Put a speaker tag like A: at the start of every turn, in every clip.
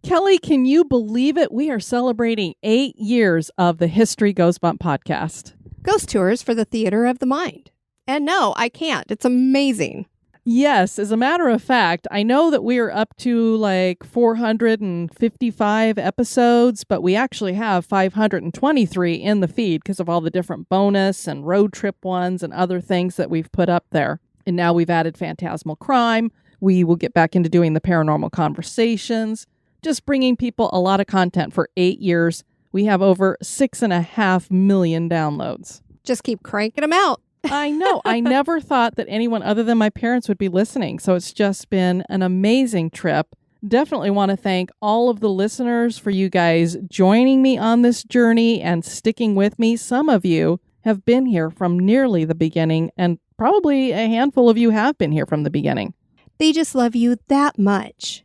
A: Kelly, can you believe it? We are celebrating 8 years of the History Goes Bump podcast.
B: Ghost tours for the theater of the mind. And no, I can't. It's amazing.
A: Yes, as a matter of fact, I know that we are up to like 455 episodes, but we actually have 523 in the feed because of all the different bonus and road trip ones and other things that we've put up there. And now we've added Phantasmal Crime. We will get back into doing the Paranormal Conversations, just bringing people a lot of content for 8 years. We have over 6.5 million downloads.
B: Just keep cranking them out.
A: I know. I never thought that anyone other than my parents would be listening. So it's just been an amazing trip. Definitely want to thank all of the listeners for you guys joining me on this journey and sticking with me. Some of you have been here from nearly the beginning, and probably a handful of you have been here from the beginning.
B: They just love you that much.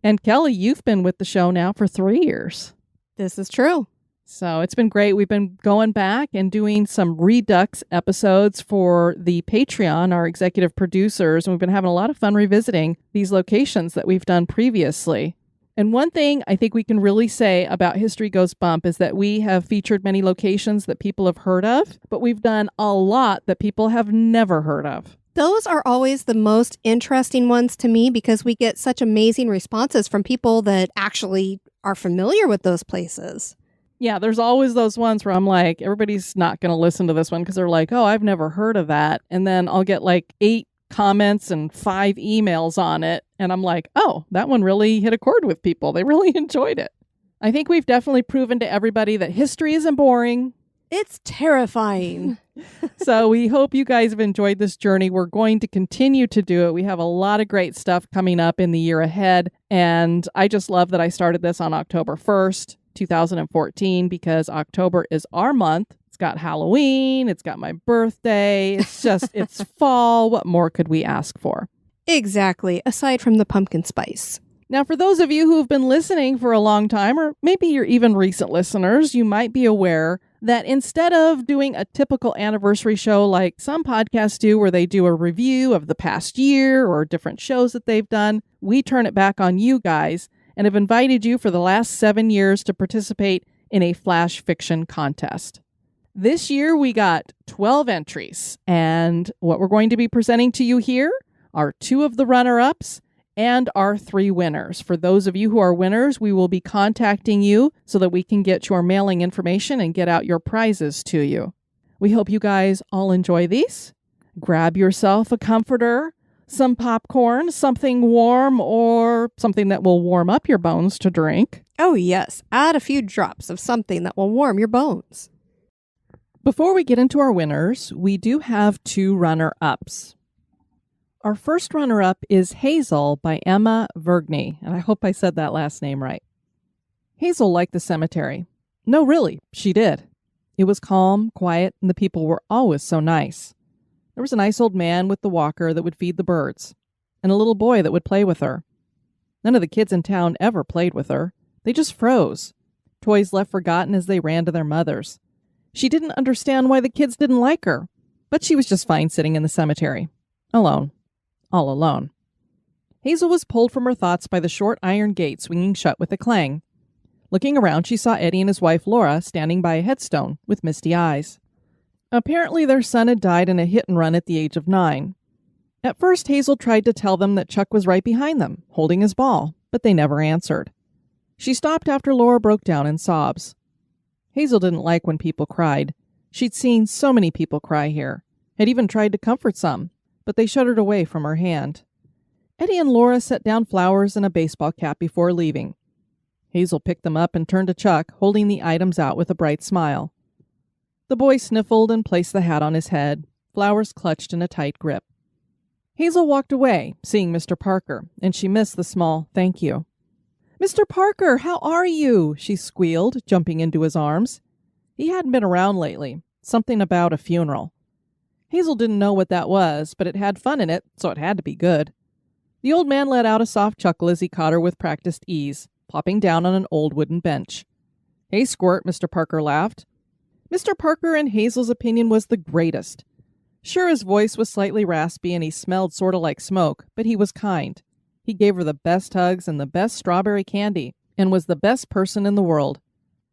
A: And Kelly, you've been with the show now for 3 years.
B: This is true.
A: So it's been great. We've been going back and doing some Redux episodes for the Patreon, our executive producers, and we've been having a lot of fun revisiting these locations that we've done previously. And one thing I think we can really say about History Goes Bump is that we have featured many locations that people have heard of, but we've done a lot that people have never heard of.
B: Those are always the most interesting ones to me because we get such amazing responses from people that actually are familiar with those places.
A: Yeah, there's always those ones where I'm like, everybody's not going to listen to this one because they're like, oh, I've never heard of that. And then I'll get like 8 comments and 5 emails on it. And I'm like, oh, that one really hit a chord with people. They really enjoyed it. I think we've definitely proven to everybody that history isn't boring.
B: It's terrifying.
A: So we hope you guys have enjoyed this journey. We're going to continue to do it. We have a lot of great stuff coming up in the year ahead. And I just love that I started this on October 1st. 2014, because October is our month. It's got Halloween. It's got my birthday. It's fall. What more could we ask for?
B: Exactly. Aside from the pumpkin spice.
A: Now, for those of you who have been listening for a long time, or maybe you're even recent listeners, you might be aware that instead of doing a typical anniversary show like some podcasts do, where they do a review of the past year or different shows that they've done, we turn it back on you guys and have invited you for the last 7 years to participate in a flash fiction contest. This year, we got 12 entries, and what we're going to be presenting to you here are 2 of the runner-ups and our 3 winners. For those of you who are winners, we will be contacting you so that we can get your mailing information and get out your prizes to you. We hope you guys all enjoy these. Grab yourself a comforter, some popcorn, something warm, or something that will warm up your bones to drink.
B: Oh, yes. Add a few drops of something that will warm your bones.
A: Before we get into our winners, we do have 2 runner-ups. Our first runner-up is Hazel by Emma Vergney, and I hope I said that last name right. Hazel liked the cemetery. No, really, she did. It was calm, quiet, and the people were always so nice. There was a nice old man with the walker that would feed the birds, and a little boy that would play with her. None of the kids in town ever played with her. They just froze, toys left forgotten as they ran to their mothers. She didn't understand why the kids didn't like her, but she was just fine sitting in the cemetery, alone, all alone. Hazel was pulled from her thoughts by the short iron gate swinging shut with a clang. Looking around, she saw Eddie and his wife Laura standing by a headstone with misty eyes. Apparently their son had died in a hit-and-run at the age of 9. At first, Hazel tried to tell them that Chuck was right behind them, holding his ball, but they never answered. She stopped after Laura broke down in sobs. Hazel didn't like when people cried. She'd seen so many people cry here, had even tried to comfort some, but they shuddered away from her hand. Eddie and Laura set down flowers and a baseball cap before leaving. Hazel picked them up and turned to Chuck, holding the items out with a bright smile. The boy sniffled and placed the hat on his head, flowers clutched in a tight grip. Hazel walked away, seeing Mr. Parker, and she missed the small thank you. "Mr. Parker, how are you?" she squealed, jumping into his arms. He hadn't been around lately, something about a funeral. Hazel didn't know what that was, but it had fun in it, so it had to be good. The old man let out a soft chuckle as he caught her with practiced ease, plopping down on an old wooden bench. "Hey, Squirt," Mr. Parker laughed. Mr. Parker, in Hazel's opinion, was the greatest. Sure, his voice was slightly raspy and he smelled sort of like smoke, but he was kind. He gave her the best hugs and the best strawberry candy, and was the best person in the world.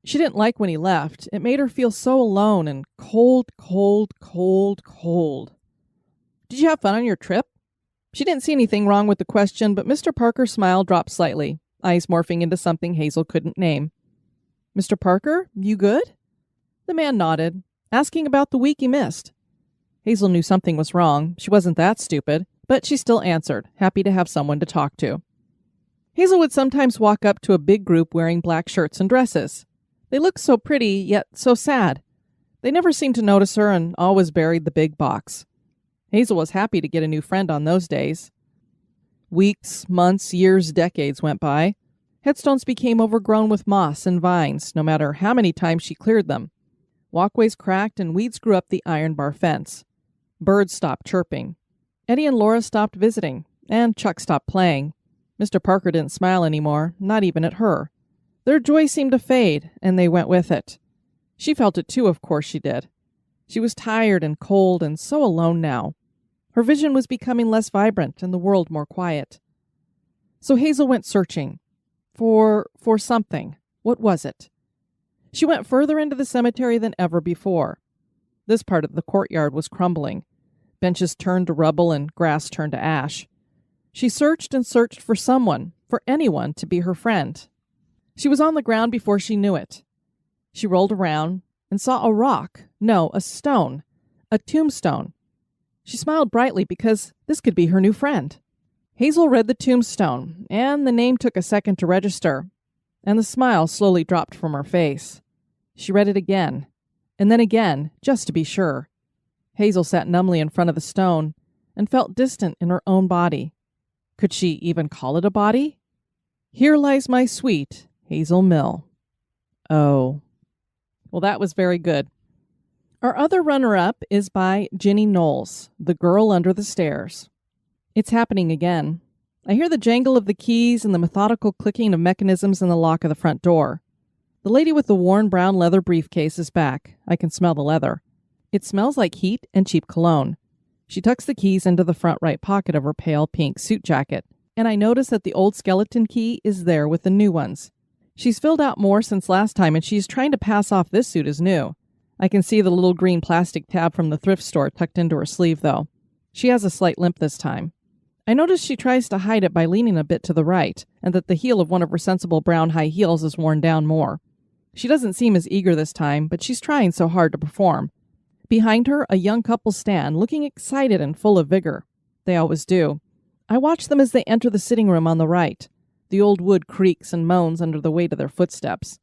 A: She didn't like when he left. It made her feel so alone and cold, cold, cold, cold. Did you have fun on your trip? She didn't see anything wrong with the question, but Mr. Parker's smile dropped slightly, eyes morphing into something Hazel couldn't name. Mr. Parker, you good? The man nodded, asking about the week he missed. Hazel knew something was wrong. She wasn't that stupid, but she still answered, happy to have someone to talk to. Hazel would sometimes walk up to a big group wearing black shirts and dresses. They looked so pretty, yet so sad. They never seemed to notice her and always buried the big box. Hazel was happy to get a new friend on those days. Weeks, months, years, decades went by. Headstones became overgrown with moss and vines, no matter how many times she cleared them. Walkways cracked and weeds grew up the iron bar fence. Birds stopped chirping. Eddie and Laura stopped visiting, and Chuck stopped playing. Mr. Parker didn't smile anymore, not even at her. Their joy seemed to fade, and they went with it. She felt it too, of course she did. She was tired and cold and so alone now. Her vision was becoming less vibrant and the world more quiet. So Hazel went searching. For something. What was it? She went further into the cemetery than ever before. This part of the courtyard was crumbling. Benches turned to rubble and grass turned to ash. She searched and searched for someone, for anyone to be her friend. She was on the ground before she knew it. She rolled around and saw a rock, no, a stone, a tombstone. She smiled brightly because this could be her new friend. Hazel read the tombstone, and the name took a second to register, and the smile slowly dropped from her face. She read it again, and then again, just to be sure. Hazel sat numbly in front of the stone and felt distant in her own body. Could she even call it a body? Here lies my sweet Hazel Mill. Oh. Well, that was very good. Our other runner-up is by Ginny Knowles, The Girl Under the Stairs. It's happening again. I hear the jangle of the keys and the methodical clicking of mechanisms in the lock of the front door. The lady with the worn brown leather briefcase is back. I can smell the leather. It smells like heat and cheap cologne. She tucks the keys into the front right pocket of her pale pink suit jacket, and I notice that the old skeleton key is there with the new ones. She's filled out more since last time, and she's trying to pass off this suit as new. I can see the little green plastic tab from the thrift store tucked into her sleeve, though. She has a slight limp this time. I notice she tries to hide it by leaning a bit to the right, and that the heel of one of her sensible brown high heels is worn down more. She doesn't seem as eager this time, but she's trying so hard to perform. Behind her, a young couple stand, looking excited and full of vigor. They always do. I watch them as they enter the sitting room on the right. The old wood creaks and moans under the weight of their footsteps.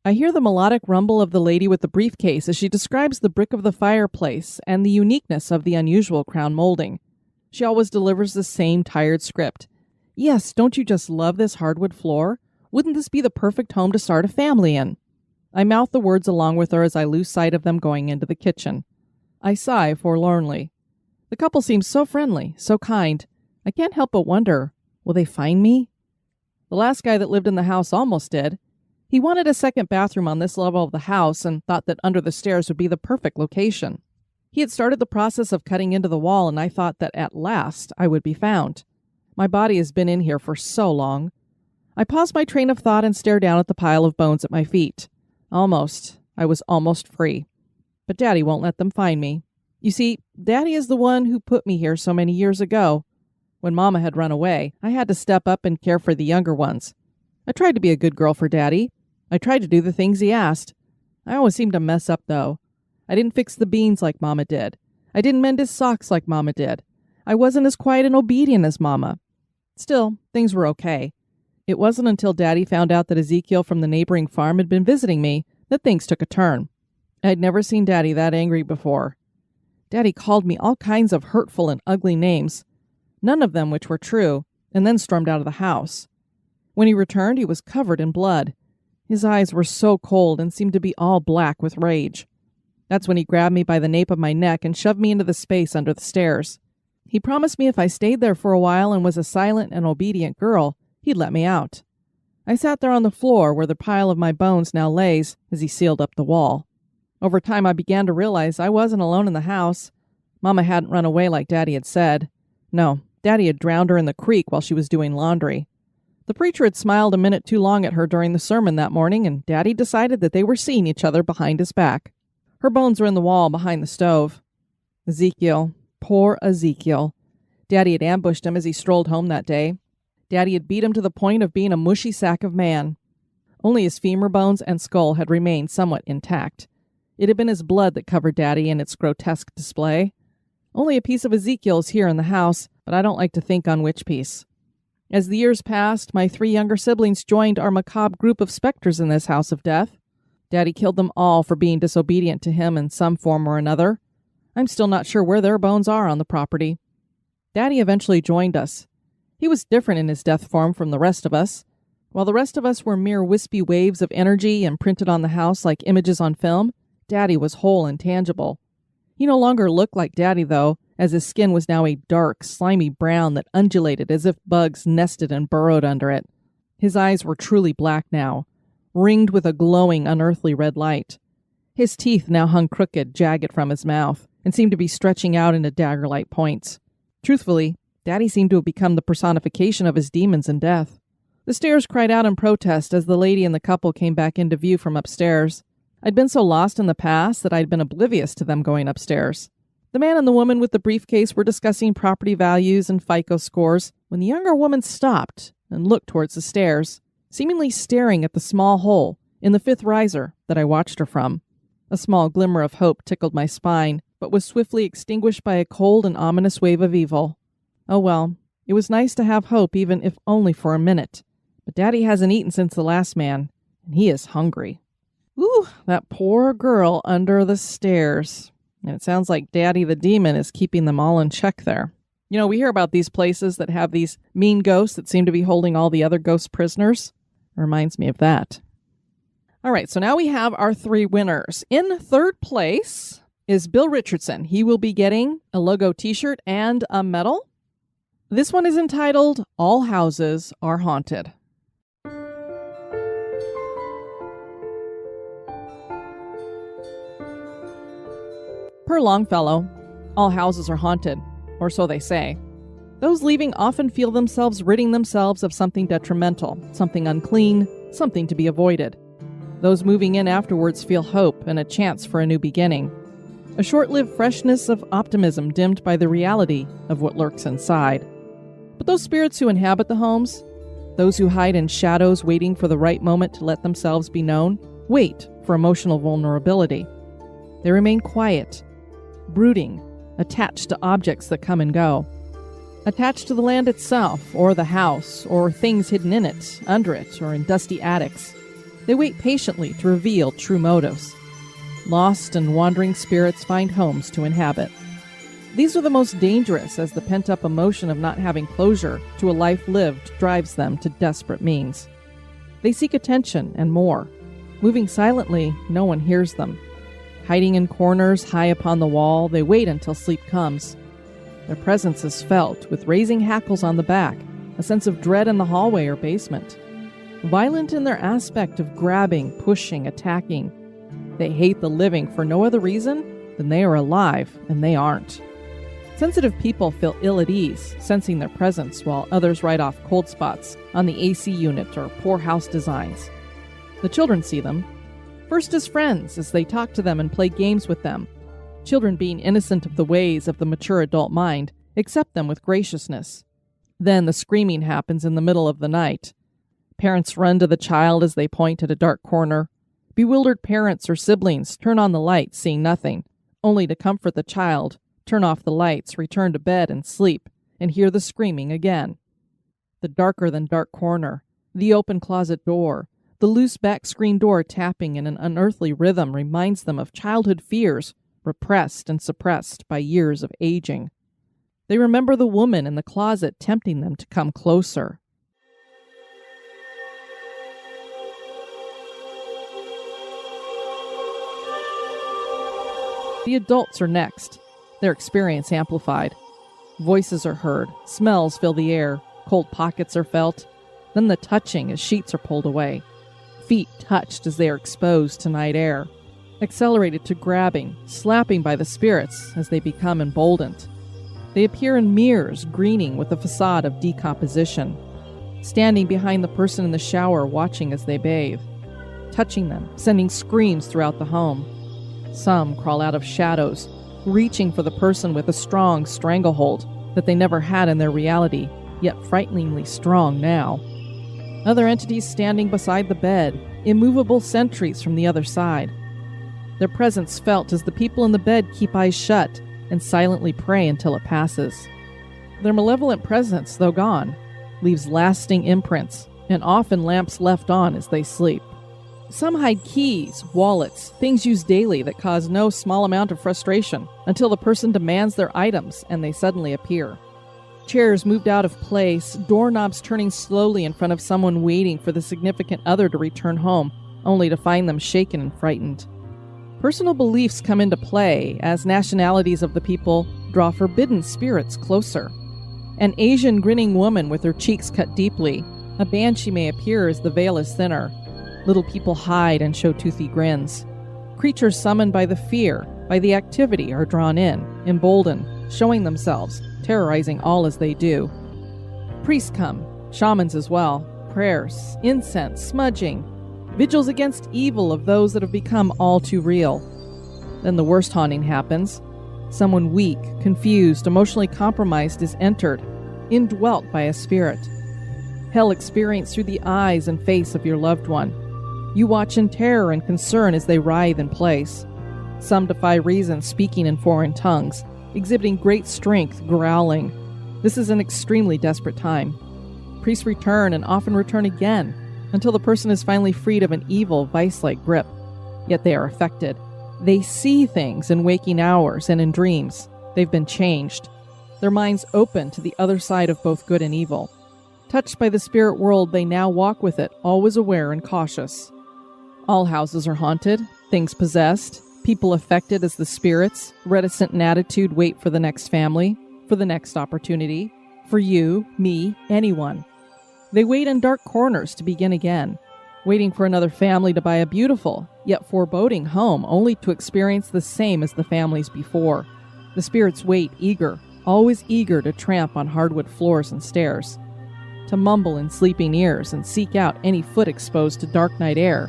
A: I hear the melodic rumble of the lady with the briefcase as she describes the brick of the fireplace and the uniqueness of the unusual crown molding. She always delivers the same tired script. Yes, don't you just love this hardwood floor? Wouldn't this be the perfect home to start a family in? I mouth the words along with her as I lose sight of them going into the kitchen. I sigh forlornly. The couple seems so friendly, so kind. I can't help but wonder, will they find me? The last guy that lived in the house almost did. He wanted a second bathroom on this level of the house and thought that under the stairs would be the perfect location. He had started the process of cutting into the wall, and I thought that at last I would be found. My body has been in here for so long. I pause my train of thought and stare down at the pile of bones at my feet. I was almost free. But Daddy won't let them find me. You see, Daddy is the one who put me here so many years ago. When Mama had run away, I had to step up and care for the younger ones. I tried to be a good girl for Daddy. I tried to do the things he asked. I always seemed to mess up, though. I didn't fix the beans like Mama did. I didn't mend his socks like Mama did. I wasn't as quiet and obedient as Mama. Still, things were okay. It wasn't until Daddy found out that Ezekiel from the neighboring farm had been visiting me that things took a turn. I'd never seen Daddy that angry before. Daddy called me all kinds of hurtful and ugly names, none of them which were true, and then stormed out of the house. When he returned, he was covered in blood. His eyes were so cold and seemed to be all black with rage. That's when he grabbed me by the nape of my neck and shoved me into the space under the stairs. He promised me if I stayed there for a while and was a silent and obedient girl, he'd let me out. I sat there on the floor where the pile of my bones now lays as he sealed up the wall. Over time, I began to realize I wasn't alone in the house. Mama hadn't run away like Daddy had said. No, Daddy had drowned her in the creek while she was doing laundry. The preacher had smiled a minute too long at her during the sermon that morning, and Daddy decided that they were seeing each other behind his back. Her bones were in the wall behind the stove. Ezekiel. Poor Ezekiel. Daddy had ambushed him as he strolled home that day. Daddy had beat him to the point of being a mushy sack of man. Only his femur bones and skull had remained somewhat intact. It had been his blood that covered Daddy in its grotesque display. Only a piece of Ezekiel is here in the house, but I don't like to think on which piece. As the years passed, my 3 younger siblings joined our macabre group of specters in this house of death. Daddy killed them all for being disobedient to him in some form or another. I'm still not sure where their bones are on the property. Daddy eventually joined us. He was different in his death form from the rest of us. While the rest of us were mere wispy waves of energy imprinted on the house like images on film, Daddy was whole and tangible. He no longer looked like Daddy, though, as his skin was now a dark, slimy brown that undulated as if bugs nested and burrowed under it. His eyes were truly black now, ringed with a glowing, unearthly red light. His teeth now hung crooked, jagged from his mouth, and seemed to be stretching out into dagger-like points. Truthfully, Daddy seemed to have become the personification of his demons and death. The stairs cried out in protest as the lady and the couple came back into view from upstairs. I'd been so lost in the past that I'd been oblivious to them going upstairs. The man and the woman with the briefcase were discussing property values and FICO scores when the younger woman stopped and looked towards the stairs, seemingly staring at the small hole in the 5th riser that I watched her from. A small glimmer of hope tickled my spine, but was swiftly extinguished by a cold and ominous wave of evil. Oh well, it was nice to have hope even if only for a minute. But Daddy hasn't eaten since the last man, and he is hungry. Ooh, that poor girl under the stairs. And it sounds like Daddy the demon is keeping them all in check there. You know, we hear about these places that have these mean ghosts that seem to be holding all the other ghost prisoners. It reminds me of that. All right, so now we have our 3 winners. In 3rd place is Bill Richardson. He will be getting a logo t-shirt and a medal. This one is entitled, All Houses Are Haunted. Per Longfellow, all houses are haunted, or so they say. Those leaving often feel themselves ridding themselves of something detrimental, something unclean, something to be avoided. Those moving in afterwards feel hope and a chance for a new beginning. A short-lived freshness of optimism dimmed by the reality of what lurks inside. But those spirits who inhabit the homes, those who hide in shadows waiting for the right moment to let themselves be known, wait for emotional vulnerability. They remain quiet, brooding, attached to objects that come and go. Attached to the land itself, or the house, or things hidden in it, under it, or in dusty attics. They wait patiently to reveal true motives. Lost and wandering spirits find homes to inhabit. These are the most dangerous, as the pent-up emotion of not having closure to a life lived drives them to desperate means. They seek attention and more. Moving silently, no one hears them. Hiding in corners high upon the wall, they wait until sleep comes. Their presence is felt with raising hackles on the back, a sense of dread in the hallway or basement. Violent in their aspect of grabbing, pushing, attacking. They hate the living for no other reason than they are alive and they aren't. Sensitive people feel ill at ease, sensing their presence, while others write off cold spots on the AC unit or poor house designs. The children see them. First as friends, as they talk to them and play games with them. Children, being innocent of the ways of the mature adult mind, accept them with graciousness. Then the screaming happens in the middle of the night. Parents run to the child as they point at a dark corner. Bewildered parents or siblings turn on the lights, seeing nothing, only to comfort the child, turn off the lights, return to bed and sleep, and hear the screaming again. The darker-than-dark corner, the open closet door, the loose back screen door tapping in an unearthly rhythm reminds them of childhood fears, repressed and suppressed by years of aging. They remember the woman in the closet tempting them to come closer. The adults are next, their experience amplified. Voices are heard, smells fill the air, cold pockets are felt, then the touching as sheets are pulled away. Feet touched as they are exposed to night air, accelerated to grabbing, slapping by the spirits as they become emboldened. They appear in mirrors, greening with a facade of decomposition, standing behind the person in the shower watching as they bathe, touching them, sending screams throughout the home. Some crawl out of shadows, reaching for the person with a strong stranglehold that they never had in their reality, yet frighteningly strong now. Other entities standing beside the bed, immovable sentries from the other side. Their presence felt as the people in the bed keep eyes shut and silently pray until it passes. Their malevolent presence, though gone, leaves lasting imprints, and often lamps left on as they sleep. Some hide keys, wallets, things used daily that cause no small amount of frustration until the person demands their items and they suddenly appear. Chairs moved out of place, doorknobs turning slowly in front of someone waiting for the significant other to return home, only to find them shaken and frightened. Personal beliefs come into play as nationalities of the people draw forbidden spirits closer. An Asian grinning woman with her cheeks cut deeply, a banshee may appear as the veil is thinner. Little people hide and show toothy grins. Creatures summoned by the fear, by the activity, are drawn in, emboldened, showing themselves, terrorizing all as they do. Priests come, shamans as well, prayers, incense, smudging, vigils against evil of those that have become all too real. Then the worst haunting happens. Someone weak, confused, emotionally compromised is entered, indwelt by a spirit. Hell experienced through the eyes and face of your loved one. You watch in terror and concern as they writhe in place. Some defy reason, speaking in foreign tongues, exhibiting great strength, growling. This is an extremely desperate time. Priests return and often return again, until the person is finally freed of an evil, vice-like grip. Yet they are affected. They see things in waking hours and in dreams. They've been changed. Their minds open to the other side of both good and evil. Touched by the spirit world, they now walk with it, always aware and cautious. All houses are haunted, things possessed, people affected as the spirits, reticent in attitude, wait for the next family, for the next opportunity, for you, me, anyone. They wait in dark corners to begin again, waiting for another family to buy a beautiful, yet foreboding home only to experience the same as the families before. The spirits wait, eager, always eager to tramp on hardwood floors and stairs, to mumble in sleeping ears and seek out any foot exposed to dark night air,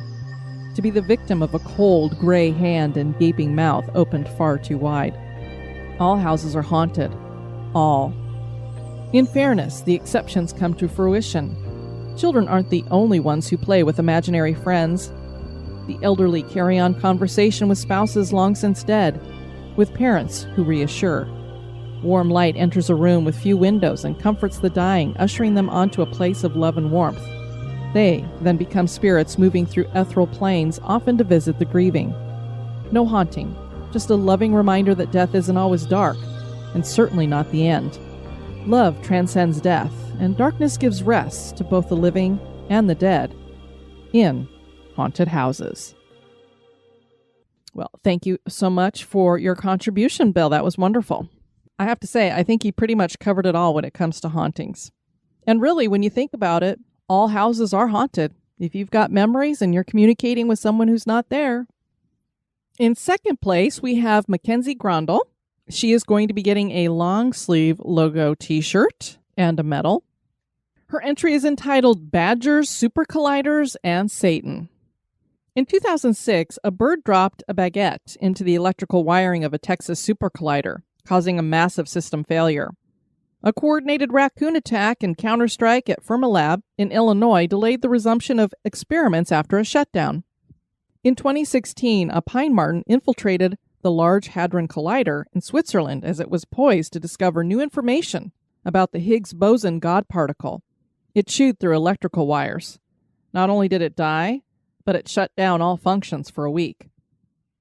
A: to be the victim of a cold, gray hand and gaping mouth opened far too wide. All houses are haunted. All. In fairness, the exceptions come to fruition. Children aren't the only ones who play with imaginary friends. The elderly carry on conversation with spouses long since dead, with parents who reassure. Warm light enters a room with few windows and comforts the dying, ushering them onto a place of love and warmth. They then become spirits moving through ethereal planes, often to visit the grieving. No haunting, just a loving reminder that death isn't always dark, and certainly not the end. Love transcends death, and darkness gives rest to both the living and the dead in haunted houses. Well, thank you so much for your contribution, Bill. That was wonderful. I have to say, I think he pretty much covered it all when it comes to hauntings. And really, when you think about it, all houses are haunted. If you've got memories and you're communicating with someone who's not there. In second place, we have Mackenzie Grondel. She is going to be getting a long sleeve logo t-shirt and a medal. Her entry is entitled Badgers, Super Colliders, and Satan. In 2006, a bird dropped a baguette into the electrical wiring of a Texas super collider, causing a massive system failure. A coordinated raccoon attack and counterstrike at Fermilab in Illinois delayed the resumption of experiments after a shutdown. In 2016, a pine marten infiltrated the Large Hadron Collider in Switzerland as it was poised to discover new information about the Higgs boson God particle. It chewed through electrical wires. Not only did it die, but it shut down all functions for a week.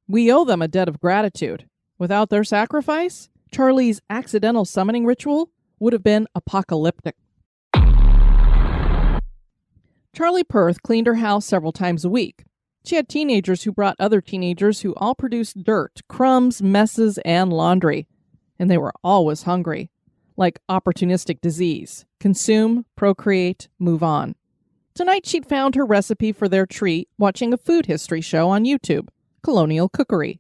A: We owe them a debt of gratitude. Without their sacrifice, Charlie's accidental summoning ritual would have been apocalyptic. Charlie Perth cleaned her house several times a week. She had teenagers who brought other teenagers who all produced dirt, crumbs, messes, and laundry. And they were always hungry, like opportunistic disease. Consume, procreate, move on. Tonight she'd found her recipe for their treat watching a food history show on YouTube, Colonial Cookery.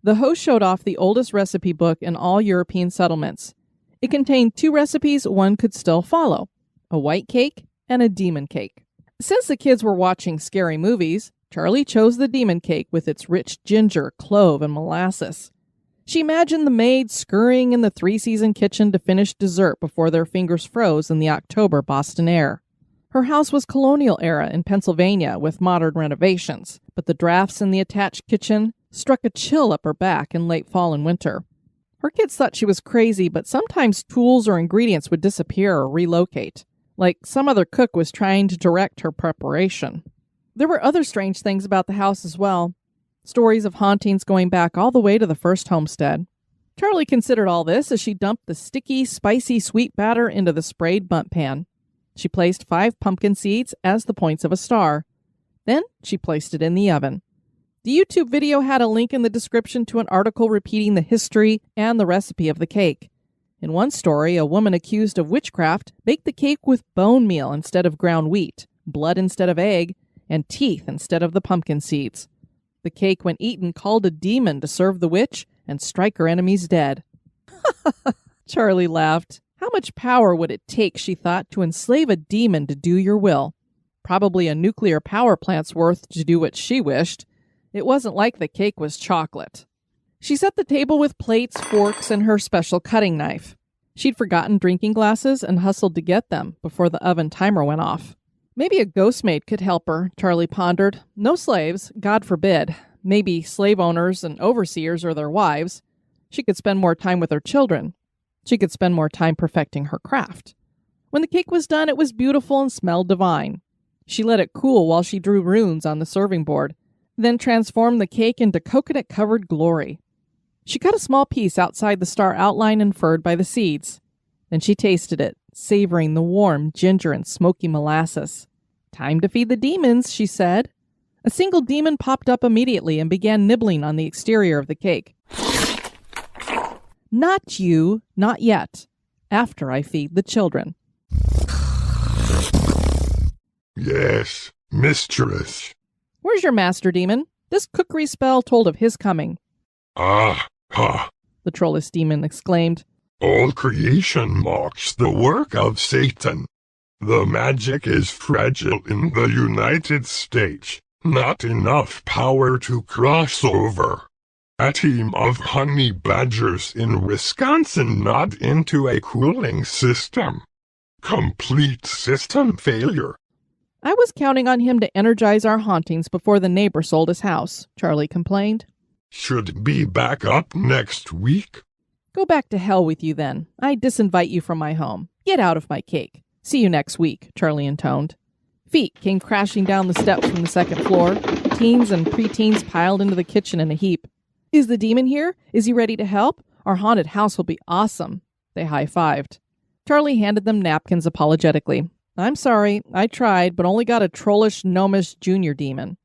A: The host showed off the oldest recipe book in all European settlements. It contained 2 recipes one could still follow, a white cake and a demon cake. Since the kids were watching scary movies, Charlie chose the demon cake with its rich ginger, clove, and molasses. She imagined the maids scurrying in the 3-season kitchen to finish dessert before their fingers froze in the October Boston air. Her house was colonial era in Pennsylvania with modern renovations, but the drafts in the attached kitchen struck a chill up her back in late fall and winter. Her kids thought she was crazy, but sometimes tools or ingredients would disappear or relocate, like some other cook was trying to direct her preparation. There were other strange things about the house as well. Stories of hauntings going back all the way to the first homestead. Charlie considered all this as she dumped the sticky, spicy sweet batter into the sprayed bundt pan. She placed 5 pumpkin seeds as the points of a star. Then she placed it in the oven. The YouTube video had a link in the description to an article repeating the history and the recipe of the cake. In one story, a woman accused of witchcraft baked the cake with bone meal instead of ground wheat, blood instead of egg, and teeth instead of the pumpkin seeds. The cake, when eaten, called a demon to serve the witch and strike her enemies dead. Charlie laughed. How much power would it take, she thought, to enslave a demon to do your will? Probably a nuclear power plant's worth to do what she wished. It wasn't like the cake was chocolate. She set the table with plates, forks, and her special cutting knife. She'd forgotten drinking glasses and hustled to get them before the oven timer went off. Maybe a ghost maid could help her, Charlie pondered. No slaves, God forbid. Maybe slave owners and overseers or their wives. She could spend more time with her children. She could spend more time perfecting her craft. When the cake was done, it was beautiful and smelled divine. She let it cool while she drew runes on the serving board, then transformed the cake into coconut-covered glory. She cut a small piece outside the star outline inferred by the seeds. Then she tasted it, savoring the warm ginger and smoky molasses. Time to feed the demons, she said. A single demon popped up immediately and began nibbling on the exterior of the cake. Not you, not yet. After I feed the children.
C: Yes, mistress.
A: Where's your master, demon? This cookery spell told of his coming.
C: Ah, ha.
A: The trollish demon exclaimed.
C: All creation mocks the work of Satan. The magic is fragile in the United States. Not enough power to cross over. A team of honey badgers in Wisconsin nod into a cooling system. Complete system failure.
A: I was counting on him to energize our hauntings before the neighbor sold his house, Charlie complained.
C: Should be back up next week.
A: Go back to hell with you then. I disinvite you from my home. Get out of my cake. See you next week, Charlie intoned. Feet came crashing down the steps from the second floor. Teens and preteens piled into the kitchen in a heap. Is the demon here? Is he ready to help? Our haunted house will be awesome. They high-fived. Charlie handed them napkins apologetically. I'm sorry, I tried, but only got a trollish, gnomish junior demon.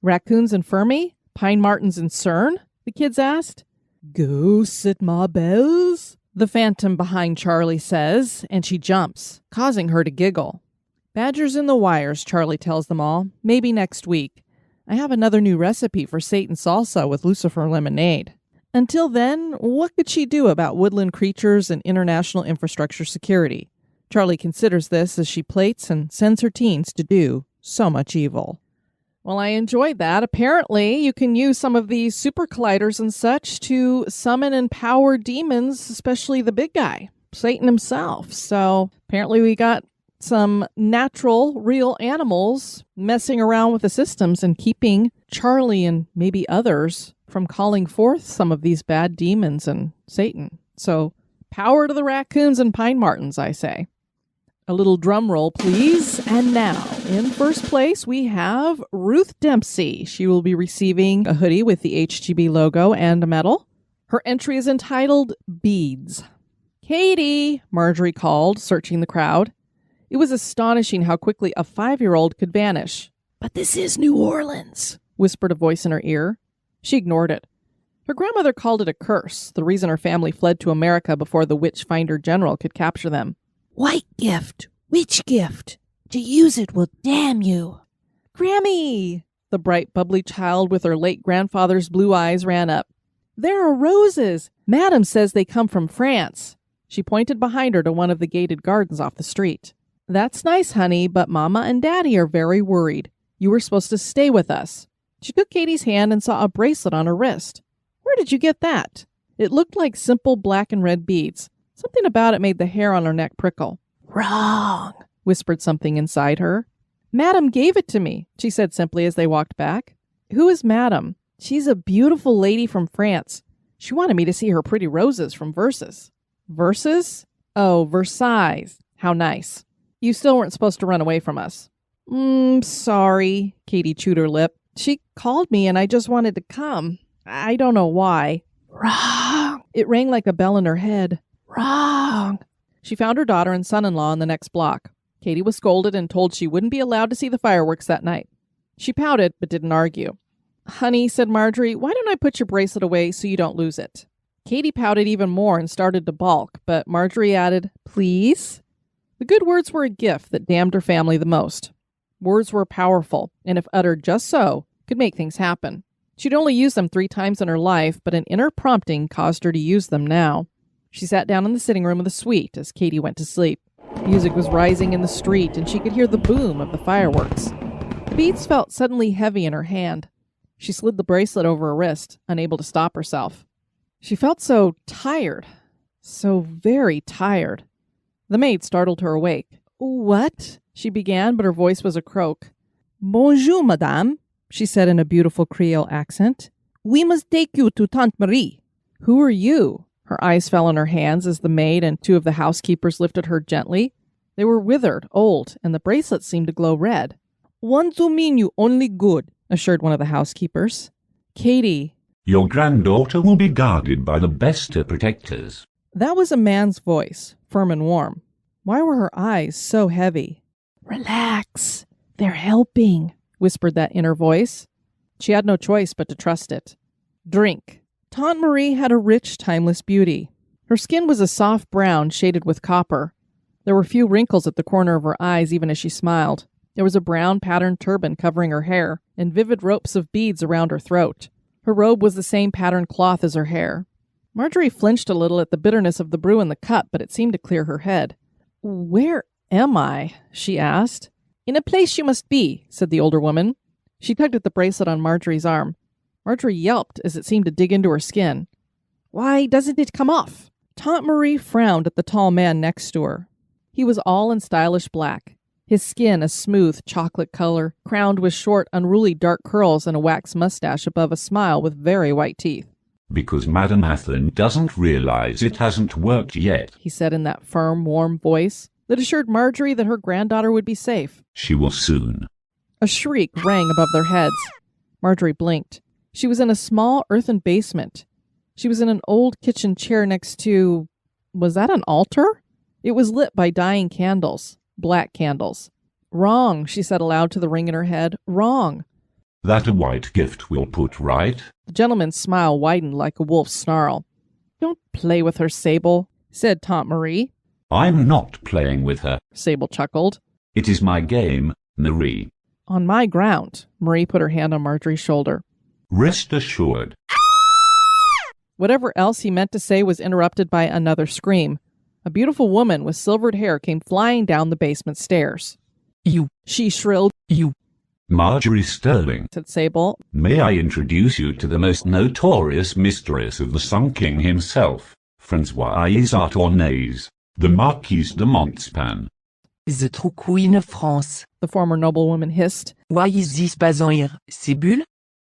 A: Raccoons and Fermi? Pine martens and Cern? The kids asked. Ghosts at my bells? The phantom behind Charlie says, and she jumps, causing her to giggle. Badgers in the wires, Charlie tells them all. Maybe next week. I have another new recipe for Satan salsa with Lucifer lemonade. Until then, what could she do about woodland creatures and international infrastructure security? Charlie considers this as she plates and sends her teens to do so much evil. Well, I enjoyed that. Apparently, you can use some of these super colliders and such to summon and power demons, especially the big guy, Satan himself. So apparently we got some natural, real animals messing around with the systems and keeping Charlie and maybe others from calling forth some of these bad demons and Satan. So power to the raccoons and pine martens, I say. A little drum roll, please. And now, in first place, we have Ruth Dempsey. She will be receiving a hoodie with the HGB logo and a medal. Her entry is entitled Beads. Katie, Marjorie called, searching the crowd. It was astonishing how quickly a 5-year-old could vanish. But this is New Orleans, whispered a voice in her ear. She ignored it. Her grandmother called it a curse, the reason her family fled to America before the witch finder general could capture them. White gift, witch gift. To use it will damn you. Grammy! The bright, bubbly child with her late grandfather's blue eyes ran up. There are roses. Madam says they come from France. She pointed behind her to one of the gated gardens off the street. That's nice, honey, but Mama and Daddy are very worried. You were supposed to stay with us. She took Katie's hand and saw a bracelet on her wrist. Where did you get that? It looked like simple black and red beads. Something about it made the hair on her neck prickle. Wrong, whispered something inside her. Madam gave it to me, she said simply as they walked back. Who is Madam? She's a beautiful lady from France. She wanted me to see her pretty roses from Versailles. Versailles? Oh, Versailles. How nice. You still weren't supposed to run away from us. Sorry, Katie chewed her lip. She called me and I just wanted to come. I don't know why. Wrong. It rang like a bell in her head. Wrong. She found her daughter and son-in-law in the next block. Katie was scolded and told she wouldn't be allowed to see the fireworks that night. She pouted but didn't argue. Honey, said Marjorie, why don't I put your bracelet away so you don't lose it? Katie pouted even more and started to balk, but Marjorie added, please? The good words were a gift that damned her family the most. Words were powerful, and if uttered just so, could make things happen. She'd only used them 3 times in her life, but an inner prompting caused her to use them now. She sat down in the sitting room of the suite as Katie went to sleep. Music was rising in the street, and she could hear the boom of the fireworks. The beads felt suddenly heavy in her hand. She slid the bracelet over her wrist, unable to stop herself. She felt so tired, so very tired. The maid startled her awake. What? She began, but her voice was a croak. Bonjour, madame, she said in a beautiful Creole accent. We must take you to Tante Marie. Who are you? Her eyes fell on her hands as the maid and 2 of the housekeepers lifted her gently. They were withered, old, and the bracelets seemed to glow red. Want to mean you only good, assured one of the housekeepers. Katie.
D: Your granddaughter will be guarded by the best of protectors.
A: That was a man's voice, firm and warm. Why were her eyes so heavy? Relax. They're helping, whispered that inner voice. She had no choice but to trust it. Drink. Tante Marie had a rich, timeless beauty. Her skin was a soft brown shaded with copper. There were few wrinkles at the corner of her eyes even as she smiled. There was a brown patterned turban covering her hair and vivid ropes of beads around her throat. Her robe was the same patterned cloth as her hair. Marjorie flinched a little at the bitterness of the brew in the cup, but it seemed to clear her head. Where am I? She asked. In a place you must be, said the older woman. She tugged at the bracelet on Marjorie's arm. Marjorie yelped as it seemed to dig into her skin. Why doesn't it come off? Tante Marie frowned at the tall man next to her. He was all in stylish black, his skin a smooth chocolate color, crowned with short, unruly dark curls and a wax mustache above a smile with very white teeth.
D: Because Madame Athen doesn't realize it hasn't worked yet,
A: he said in that firm, warm voice that assured Marjorie that her granddaughter would be safe.
D: She will soon.
A: A shriek rang above their heads. Marjorie blinked. She was in a small earthen basement. She was in an old kitchen chair next to... Was that an altar? It was lit by dying candles, black candles. Wrong, she said aloud to the ring in her head. Wrong.
D: That a white gift will put right?
A: The gentleman's smile widened like a wolf's snarl. Don't play with her, Sable, said Tante Marie.
D: I'm not playing with her,
A: Sable chuckled.
D: It is my game, Marie.
A: On my ground, Marie put her hand on Marjorie's shoulder.
D: Rest assured.
A: Whatever else he meant to say was interrupted by another scream. A beautiful woman with silvered hair came flying down the basement stairs.
E: You,
A: she shrilled. You,
D: Marjorie Sterling,
A: said Sable.
D: May I introduce you to the most notorious mistress of the Sun King himself, Françoise Tournaise, the Marquise de Montespan.
E: the true queen of France.
A: The former noblewoman hissed.
E: Why is this pas on here, Sibylle?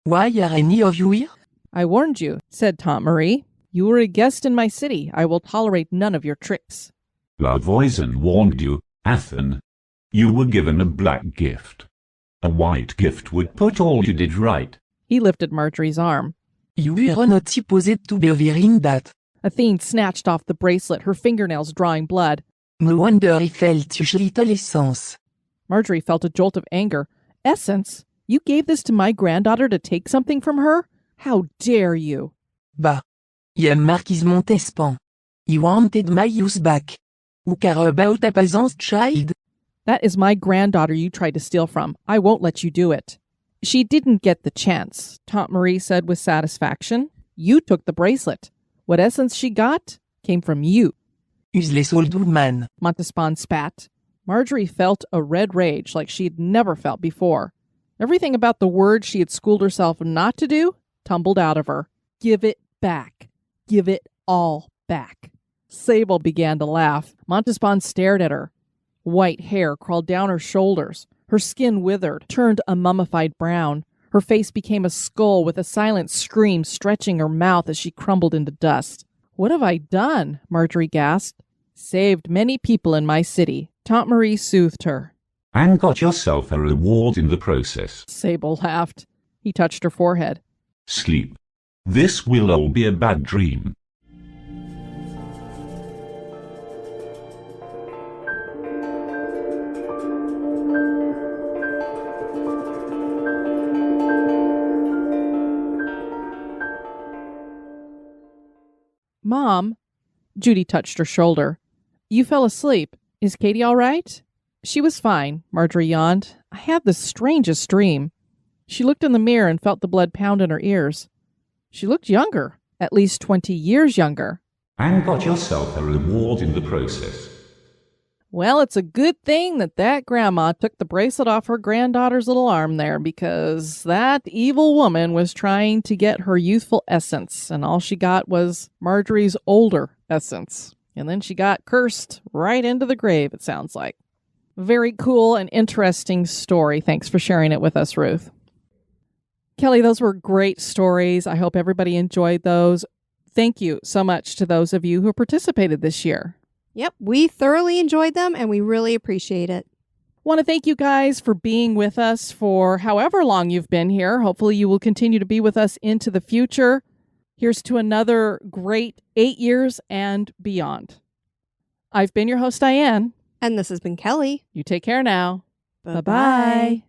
E: Why are any of you here?
A: I warned you, said Tante Marie. You were a guest in my city. I will tolerate none of your tricks.
D: La Voisin warned you, Athen. You were given a black gift. A white gift would put all you did right.
A: He lifted Marjorie's arm.
E: You were not supposed to be wearing that.
A: Athene snatched off the bracelet, her fingernails drawing blood.
E: No wonder he felt such little essence.
A: Marjorie felt a jolt of anger. Essence? You gave this to my granddaughter to take something from her? How dare you?
E: Bah, I am Marquise Montespan. You wanted my youth back. Who care about a peasant's child?
A: That is my granddaughter you tried to steal from. I won't let you do it. She didn't get the chance, Tante Marie said with satisfaction. You took the bracelet. What essence she got came from you.
E: Useless old woman.
A: Montespan spat. Marjorie felt a red rage like she'd never felt before. Everything about the word she had schooled herself not to do tumbled out of her. Give it back. Give it all back. Sable began to laugh. Montespan stared at her. White hair crawled down her shoulders. Her skin withered, turned a mummified brown. Her face became a skull with a silent scream stretching her mouth as she crumbled into dust. What have I done? Marjorie gasped. Saved many people in my city. Tante Marie soothed her.
D: And got yourself a reward in the process.
A: Sable laughed. He touched her forehead.
D: Sleep. This will all be a bad dream.
A: Mom, Judy touched her shoulder. You fell asleep. Is Katie all right? She was fine, Marjorie yawned. I had the strangest dream. She looked in the mirror and felt the blood pound in her ears. She looked younger, at least 20 years younger.
D: And got yourself a reward in the process.
A: Well, it's a good thing that grandma took the bracelet off her granddaughter's little arm there, because that evil woman was trying to get her youthful essence, and all she got was Marjorie's older essence. And then she got cursed right into the grave, it sounds like. Very cool and interesting story. Thanks for sharing it with us, Ruth. Kelly, those were great stories. I hope everybody enjoyed those. Thank you so much to those of you who participated this year.
B: Yep, we thoroughly enjoyed them and we really appreciate it.
A: Want to thank you guys for being with us for however long you've been here. Hopefully you will continue to be with us into the future. Here's to another great 8 years and beyond. I've been your host, Diane.
B: And this has been Kelly.
A: You take care now.
B: Bye-bye.